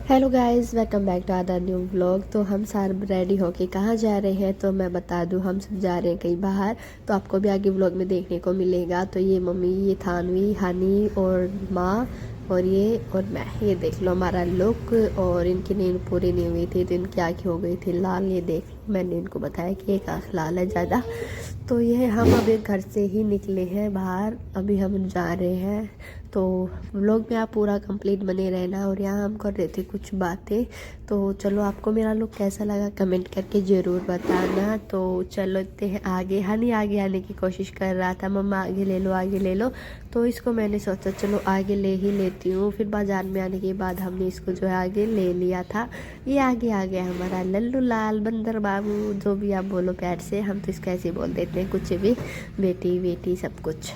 Hello guys, welcome back to other new vlog. तो हम सारे रेडी होके कहाँ जा रहे हैं तो मैं बता दूं, हम सब जा रहे हैं कहीं बाहर। तो आपको भी आगे व्लॉग में देखने को मिलेगा। तो ये मम्मी, ये थानवी, हनी और माँ और ये और मैं, ये देख लो हमारा लुक। और इनकी नींद पूरी नहीं हुई थी तो इनकी आँखें हो गई थी लाल। ये देख लो, मैंने इनको बताया कि एक आँख लाल है ज़्यादा। तो ये हम अभी घर से ही निकले हैं बाहर, अभी हम जा रहे हैं। तो व्लॉग में आप पूरा कंप्लीट बने रहना। और यहाँ हम कर रहे थे कुछ बातें। तो चलो, आपको मेरा लुक कैसा लगा कमेंट करके ज़रूर बताना। तो चलते हैं आगे। हनी आगे आने की कोशिश कर रहा था, मम्मा आगे ले लो आगे ले लो। तो इसको मैंने सोचा चलो आगे ले ही लेती हूँ। फिर बाजार में आने के बाद हमने इसको जो है आगे ले लिया था। ये आगे आ गया हमारा लल्लू लाल बंदर बाबू, जो भी आप बोलो प्यार से, हम तो इसको ऐसे ही बोल देते हैं, कुछ भी, बेटी बेटी सब कुछ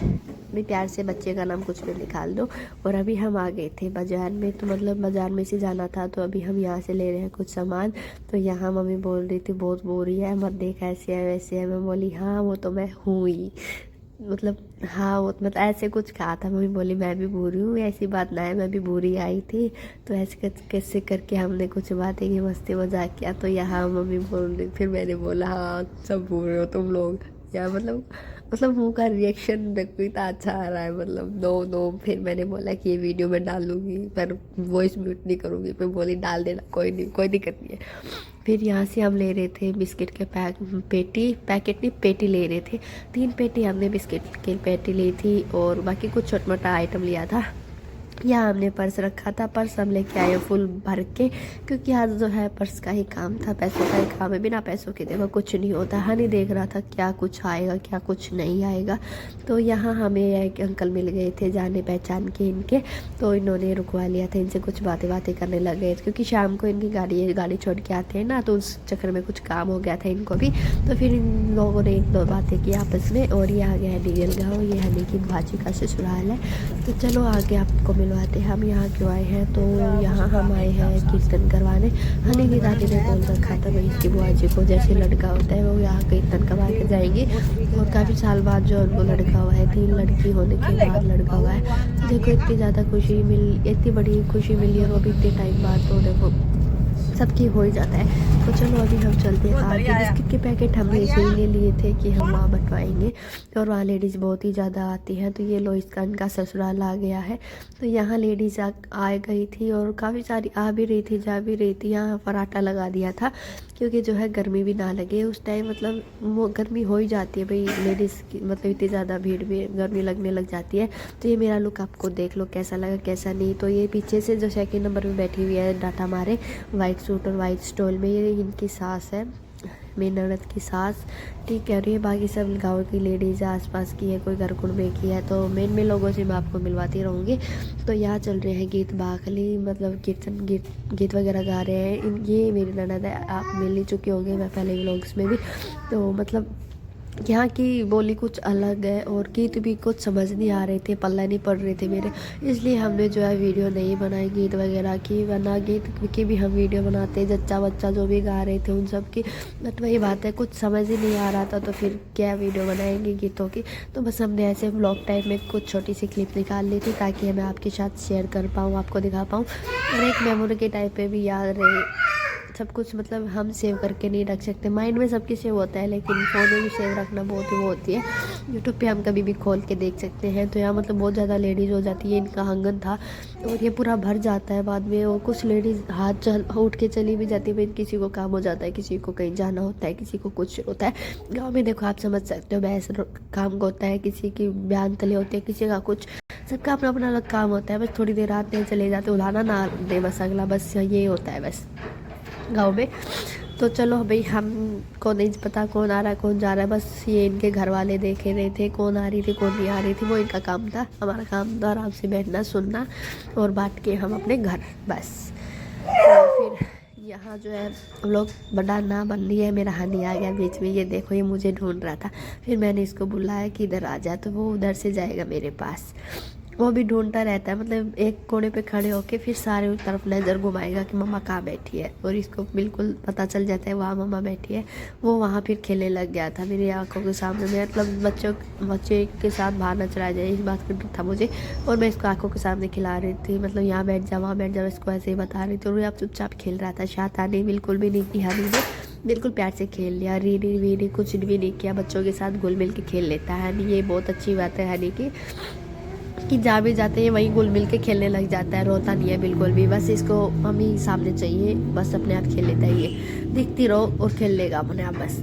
भी प्यार से, बच्चे का नाम कुछ भी निकाल दो। और अभी हम आ गए थे बाजार में, तो मतलब बाजार में से जाना था। तो अभी हम यहाँ से ले रहे हैं कुछ सामान। तो यहाँ मम्मी बोल रही थी बहुत बोरी है, मत देख ऐसे है वैसे है। मैं बोली हाँ वो तो मैं हूँ ही, मतलब हाँ वो मतलब ऐसे कुछ कहा था। मम्मी बोली मैं भी बुरी हूँ, ऐसी बात ना है, मैं भी बुरी आई थी। तो ऐसे कैसे करके हमने कुछ बातें की, मस्ती मजाक किया। तो यहाँ मम्मी बोल रही, फिर मैंने बोला हाँ सब बुरे हो तुम लोग। या मतलब मुंह का रिएक्शन देखो इतना अच्छा आ रहा है, मतलब नो नो। फिर मैंने बोला कि ये वीडियो मैं डालूंगी पर वॉइस म्यूट नहीं करूँगी। फिर बोली डाल देना, कोई नहीं, कोई दिक्कत नहीं है। फिर यहाँ से हम ले रहे थे बिस्किट के पैकेट नहीं, पेटी ले रहे थे। 3 पेटी हमने बिस्किट की पेटी ली थी और बाकी कुछ छोटा मोटा आइटम लिया था। यहाँ हमने पर्स रखा था, पर्स हम लेके आए फुल भर के, क्योंकि आज जो है पर्स का ही काम था, पैसों का ही काम है। बिना पैसों के देखो कुछ नहीं होता। हनी देख रहा था क्या कुछ आएगा क्या कुछ नहीं आएगा। तो यहाँ हमें एक अंकल मिल गए थे जाने पहचान के इनके। तो इन्होंने रुकवा लिया था, इनसे कुछ बातें करने लग गए क्योंकि शाम को इनकी गाड़ी छोड़ के आते हैं ना, तो उस चक्कर में कुछ काम हो गया था इनको भी। तो फिर इन लोगों ने 1-2 बातें की आपस में। और ये आ गया है डीएल गाँव, ये हनी की भाजी का ससुराल है। तो चलो आगे आपको मिलवाते हैं हम यहाँ क्यों आए हैं। तो यहाँ हम आए हैं कीर्तन करवाने। हनी की दादी ने बोल रखा था भाई इसकी बुआ जी को जैसे लड़का होता है वो यहाँ कीर्तन करवा के जाएंगे। और काफ़ी साल बाद जो उनको लड़का हुआ है, 3 लड़की होने के बाद लड़का हुआ है। तो देखो इतनी ज़्यादा खुशी मिली, इतनी बड़ी खुशी मिली है वो भी इतने टाइम बाद। तो देखो सबकी हो ही जाता है। तो चलो अभी हम चलते हैं आगे। बिस्किट के पैकेट हमने इसीलिए लिए थे कि हम वहाँ बंटवाएंगे और वहाँ लेडीज़ बहुत ही ज़्यादा आती हैं। तो ये लो इसका इनका ससुराल आ गया है। तो यहाँ लेडीज़ आ गई थी और काफ़ी सारी आ भी रही थी जा भी रही थी। यहाँ फराटा लगा दिया था क्योंकि जो है गर्मी भी ना लगे उस टाइम, मतलब वो गर्मी हो ही जाती है भाई लेडीज़ की, मतलब इतनी ज़्यादा भीड़ में गर्मी लगने लग जाती है। तो ये मेरा लुक आपको देख लो कैसा लगा कैसा नहीं। तो ये पीछे से जो 2nd नंबर में बैठी हुई है डाटा मारे, वाइट सूट और वाइट स्टोल में, ये इनकी सास है, मेरी ननद की सास। ठीक है। और ये बाकी सब गाँव की लेडीज़ आसपास की है, कोई घरकुल में की है। तो मेन लोगों से मैं आपको मिलवाती रहूँगी। तो यहाँ चल रहे हैं गीत बाखली, मतलब कीर्तन गीत वगैरह गा रहे हैं। ये मेरी ननद है, आप मिल ही चुके होंगे मैं पहले व्लॉग्स में भी। तो मतलब यहाँ की बोली कुछ अलग है और गीत भी कुछ समझ नहीं आ रहे थे, पल्ला नहीं पड़ रहे थे मेरे, इसलिए हमने जो है वीडियो नहीं बनाई गीत वगैरह की। वरना गीत की भी हम वीडियो बनाते, जच्चा बच्चा जो भी गा रहे थे उन सब की। बट वही बात है कुछ समझ ही नहीं आ रहा था तो फिर क्या वीडियो बनाएंगे गीतों की। तो बस हमने ऐसे व्लॉग टाइप में कुछ छोटी सी क्लिप निकाल ली थी ताकि मैं आपके साथ शेयर कर पाऊँ, आपको दिखा पाऊँ और एक मेमोरी के टाइप पे भी याद रहे सब कुछ। मतलब हम सेव करके नहीं रख सकते, माइंड में सबकी सेव होता है लेकिन फ़ोन में भी सेव रखना बहुत ही वो होती है। यूट्यूब पे हम कभी भी खोल के देख सकते हैं। तो यहाँ मतलब बहुत ज़्यादा लेडीज़ हो जाती है, इनका आंगन था और ये पूरा भर जाता है बाद में। और कुछ लेडीज़ हाथ उठ के चली भी जाती है भाई, किसी को काम हो जाता है, किसी को कहीं जाना होता है, किसी को कुछ होता है। गाँव में देखो आप समझ सकते हो बहस काम होता है, किसी की बयान तले होते हैं, किसी का कुछ, सबका अपना अपना अलग काम होता है। बस थोड़ी देर आते हैं चले जाते, उलाना ना दे बस अगला, बस ये होता है बस गाँव में। तो चलो भाई हमको नहीं पता कौन आ रहा है कौन जा रहा है, बस ये इनके घर वाले देखे रहे थे कौन आ रही थी कौन नहीं आ रही थी, वो इनका काम था। हमारा काम था आराम से बैठना सुनना और बांट के हम अपने घर बस। तो फिर यहाँ जो है हम लोग बड़ा ना बन रही है। मेरा हनी आ गया बीच में, ये देखो ये मुझे ढूंढ रहा था। फिर मैंने इसको बुलाया कि इधर आ जा, तो वो उधर से जाएगा मेरे पास। वो भी ढूंढता रहता है, मतलब एक कोने पे खड़े होके फिर सारे तरफ नज़र घुमाएगा कि मम्मा कहाँ बैठी है, और इसको बिल्कुल पता चल जाता है वहाँ मम्मा बैठी है। वो वहाँ फिर खेलने लग गया था मेरी आंखों के सामने। मैं मतलब बच्चे के साथ बाहर न चला जाए इस बात का डर था मुझे, और मैं इसको आंखों के सामने खिला रही थी, मतलब यहाँ बैठ जा वहाँ बैठ जा, इसको ऐसे ही बता रही थी। और अब चुपचाप खेल रहा था, शैतानी बिल्कुल भी नहीं की हनी ने, बिल्कुल प्यार से खेल लिया। रीडी वीडी कुछ भी नहीं किया, बच्चों के साथ घुल मिल के खेल लेता है हनी। ये बहुत अच्छी बात है हनी की, कि जहाँ भी जाते हैं वहीं घुल मिल के खेलने लग जाता है, रोता नहीं है बिल्कुल भी। बस इसको मम्मी सामने चाहिए, बस अपने आप खेल लेता है, ये दिखती रहो और खेल लेगा अपने आप बस।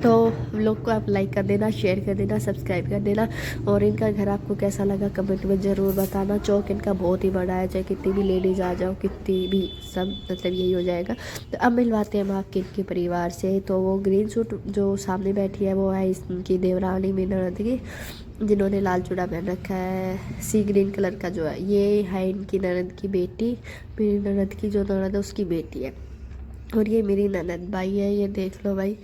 तो व्लॉग को आप लाइक कर देना, शेयर कर देना, सब्सक्राइब कर देना। और इनका घर आपको कैसा लगा कमेंट में ज़रूर बताना। चौक इनका बहुत ही बड़ा है, चाहे कितनी भी लेडीज़ आ जाओ, कितनी भी, सब मतलब यही हो जाएगा। तो अब मिलवाते हैं हम आपके इनके परिवार से। तो वो ग्रीन सूट जो सामने बैठी है वो है इनकी देवरानी मीनत की, जिन्होंने लाल चूड़ा पहन रखा है, सी ग्रीन कलर का जो है। ये है इनकी ननद की बेटी, मेरी ननद की जो ननद है उसकी बेटी है। और ये मेरी ननद भाई है, ये देख लो भाई,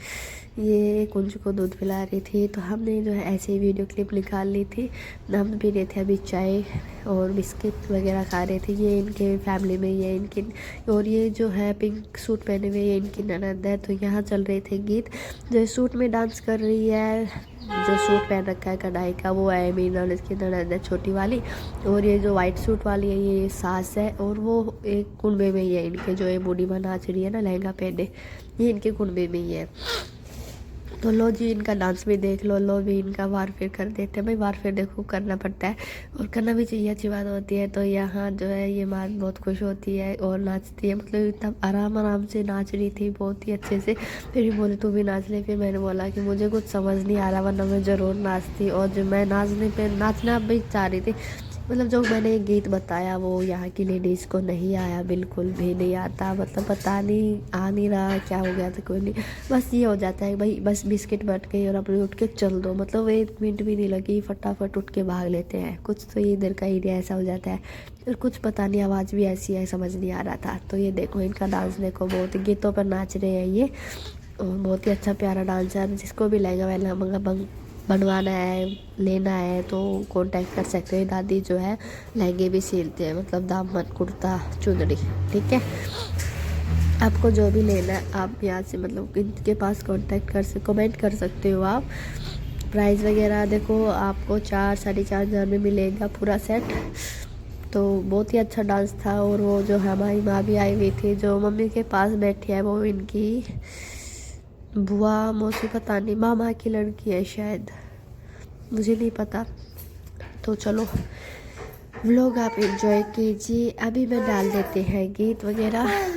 ये कुंजू को दूध पिला रही थी। तो हमने जो है ऐसे ही वीडियो क्लिप निकाल ली थी। हम पी रहे थे अभी चाय और बिस्किट वगैरह खा रहे थे। ये इनके फैमिली में, ये इनकी, और ये जो है पिंक सूट पहने हुए ये इनकी ननद है। तो यहाँ चल रहे थे गीत। जो सूट में डांस कर रही है, जो सूट पहन रखा है कढ़ाई का, वो है मेरी ननद की ननद है छोटी वाली। और ये जो वाइट सूट वाली है ये सास है। और वो एक कुंबे में ही है इनके, जो ये बूढ़ी माँ नाच रही है ना लहंगा पहने, ये इनके कुंबे में ही है। तो लो जी इनका डांस भी देख लो, लो भी इनका वार फेर कर देते हैं। भाई वार फेर देखो करना पड़ता है, और करना भी चाहिए, अच्छी बात होती है। तो यहाँ जो है ये माँ बहुत खुश होती है और नाचती है, मतलब इतना आराम आराम से नाच रही थी बहुत ही अच्छे से। फिर भी बोले तू भी नाच ले। फिर मैंने बोला कि मुझे कुछ समझ नहीं आ रहा, वरना मैं ज़रूर नाचती। और जो मैं नाचना भी चाह रही थी, मतलब जो मैंने ये गीत बताया वो यहाँ की लेडीज़ को नहीं आया, बिल्कुल भी नहीं आता। मतलब पता नहीं आ नहीं रहा क्या हो गया था, कोई नहीं। बस ये हो जाता है भाई, बस बिस्किट बट गई और अपने उठ के चल दो, मतलब 1 मिनट भी नहीं लगी, फटाफट उठ के भाग लेते हैं। कुछ तो ये इधर का एरिया ऐसा हो जाता है, और कुछ पता नहीं आवाज़ भी ऐसी है, समझ नहीं आ रहा था। तो ये देखो इनका डांस देखो, बहुत गीतों पर नाच रहे हैं ये, और बहुत ही अच्छा प्यारा डांस है। जिसको भी लहंगा वहंगा बनवाना है, लेना है तो कांटेक्ट कर सकते हैं। दादी जो है लहंगे भी सिलते हैं, मतलब दामन, कुर्ता, चुनरी, ठीक है। आपको जो भी लेना है आप यहाँ से मतलब इनके पास कांटेक्ट कमेंट कर सकते हो आप। प्राइस वगैरह देखो आपको 4 साढ़े 4 हज़ार में मिलेगा पूरा सेट। तो बहुत ही अच्छा डांस था। और वो जो हमारी माँ भी आई हुई थी, जो मम्मी के पास बैठी है, वो इनकी बुआ मौसी, पता नहीं, मामा की लड़की है शायद, मुझे नहीं पता। तो चलो व्लॉग आप एंजॉय कीजिए। अभी मैं डाल देते हैं गीत वगैरह।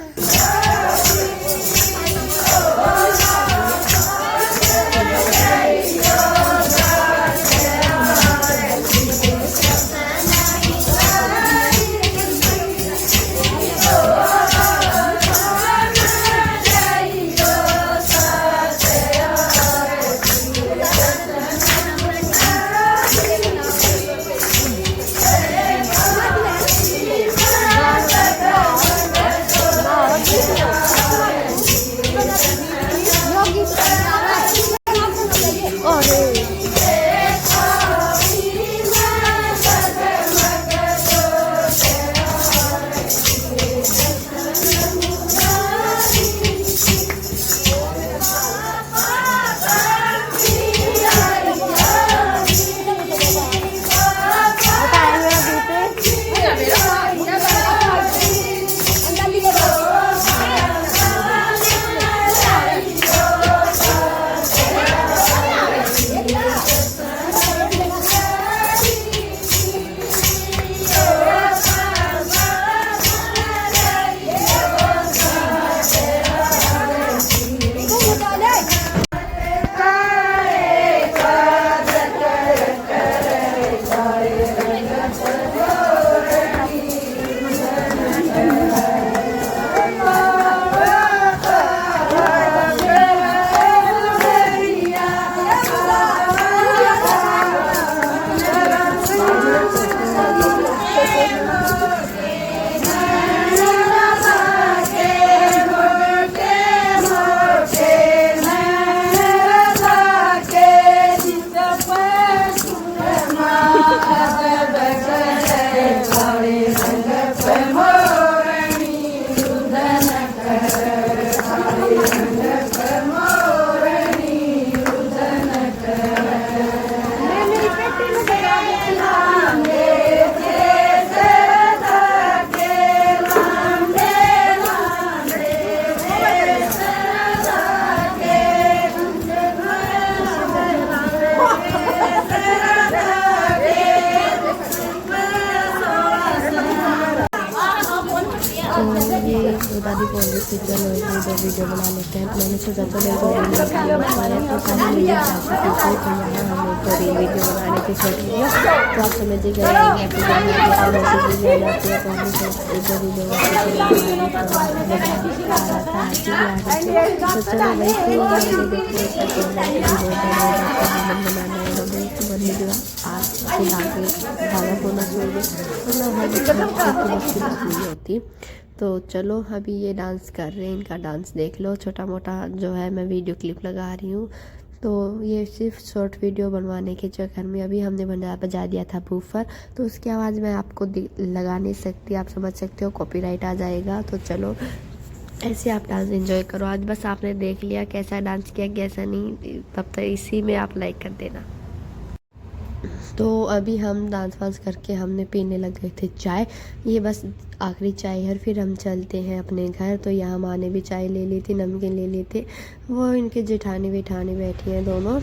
दादी बोल रही थी चलो एक वीडियो बना लेते हैं, तो मैंने सोचा चलो एक वीडियो बना लेते हैं। तो सारी मेरी चाची थी तो यहाँ हम एक वीडियो बनाने की शॉर्ट वीडियो, तो आप समझ ही गए हैं कि जब मैसेज भी आ जाती है तो हमने एक दो वीडियो आ रहा था तो चलो वही फिर मैंने देखो बनाना है हमें तो बंदी जो आज सुधा के ज़्यादा होना चाहिए, मतलब हर बच्ची नहीं होती। तो चलो अभी ये डांस कर रहे हैं, इनका डांस देख लो, छोटा मोटा जो है मैं वीडियो क्लिप लगा रही हूँ। तो ये सिर्फ शॉर्ट वीडियो बनवाने के चक्कर में अभी हमने बजा दिया था बूफर, तो उसकी आवाज़ मैं आपको लगा नहीं सकती, आप समझ सकते हो कॉपीराइट आ जाएगा। तो चलो ऐसे आप डांस एंजॉय करो। आज बस आपने देख लिया कैसा डांस किया कैसा नहीं, तब तक इसी में आप लाइक कर देना। तो अभी हम डांस वांस करके हमने पीने लग गए थे चाय, ये बस आखिरी चाय है, और फिर हम चलते हैं अपने घर। तो यहाँ माँ ने भी चाय ले ली थी, नमकीन ले लिए थे, वो इनके जेठानी वेठानी बैठी हैं दोनों।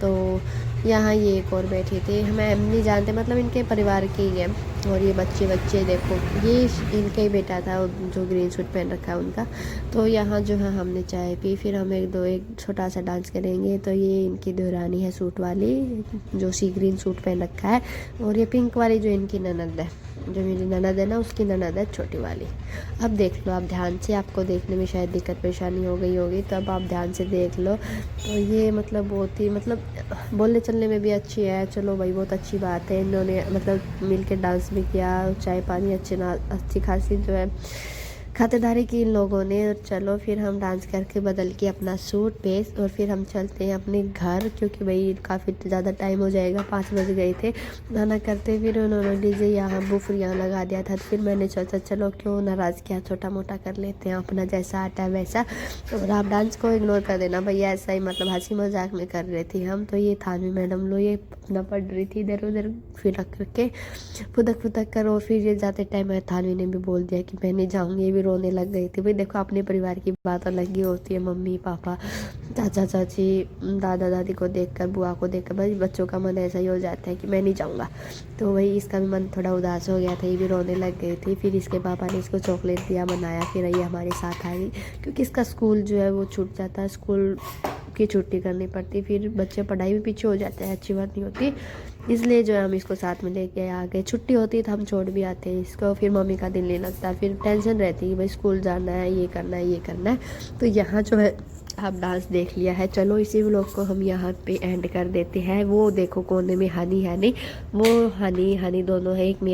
तो यहाँ ये एक और बैठे थे, हमें नहीं जानते मतलब इनके परिवार के ही हैं। और ये बच्चे देखो, ये इनका ही बेटा था जो ग्रीन सूट पहन रखा है उनका। तो यहाँ जो है हमने चाय पी, फिर हम एक छोटा सा डांस करेंगे। तो ये इनकी दुरानी है सूट वाली, जो सी ग्रीन सूट पहन रखा है, और ये पिंक वाली जो इनकी ननद है, जो मेरी ननद है ना उसकी ननद है छोटी वाली। अब देख लो आप ध्यान से, आपको देखने में शायद दिक्कत परेशानी हो गई होगी, तो अब आप ध्यान से देख लो। तो ये मतलब बहुत ही मतलब बोलने चलने में भी अच्छी है, चलो भाई बहुत अच्छी बात है। इन्होंने मतलब मिल के डांस भी किया, चाय पानी अच्छी खासी जो है खातिरदारी की इन लोगों ने। चलो फिर हम डांस करके बदल के अपना सूट पेश, और फिर हम चलते हैं अपने घर, क्योंकि भाई काफ़ी ज़्यादा टाइम हो जाएगा, 5 बज गए थे गाना करते। फिर उन्होंने डीजे यहाँ बुफर यहाँ लगा दिया था, तो फिर मैंने सोचा चलो क्यों नाराज़ किया, छोटा मोटा कर लेते हैं, अपना जैसा आता है वैसा। और आप डांस को इग्नोर कर देना भैया, ऐसा ही मतलब हंसी मजाक में कर रहे थे हम। तो ये थानवी मैडम लो ये अपना पढ़ रही थी इधर उधर फिर रख करके फुदक कर, और फिर ये जाते टाइम थानवी ने भी बोल दिया कि मैं नहीं जाऊँगी, ये भी रोने लग गई थी। भाई देखो अपने परिवार की बात अलग ही होती है, मम्मी पापा चाचा चाची दादा दादी को देखकर बुआ को देखकर भाई बच्चों का मन ऐसा ही हो जाता है कि मैं नहीं जाऊँगा। तो वही इसका भी मन थोड़ा उदास हो गया था, ये भी रोने लग गई थी। फिर इसके पापा ने इसको चॉकलेट दिया, मनाया, फिर ये हमारे साथ आई, क्योंकि इसका स्कूल जो है वो छूट जाता है, स्कूल की छुट्टी करनी पड़ती, फिर बच्चे पढ़ाई भी पीछे हो जाते हैं, अच्छी बात नहीं होती। इसलिए जो है हम इसको साथ में लेके आ गए, छुट्टी होती है तो हम छोड़ भी आते हैं इसको, फिर मम्मी का दिल नहीं लगता, फिर टेंशन रहती है भाई स्कूल जाना है, ये करना है ये करना है। तो यहाँ जो है आप डांस देख लिया है, चलो इसी व्लॉग को हम यहाँ पे एंड कर देते हैं। वो देखो कोने में हनी है, नहीं वो हनी दोनों है, एक मेरा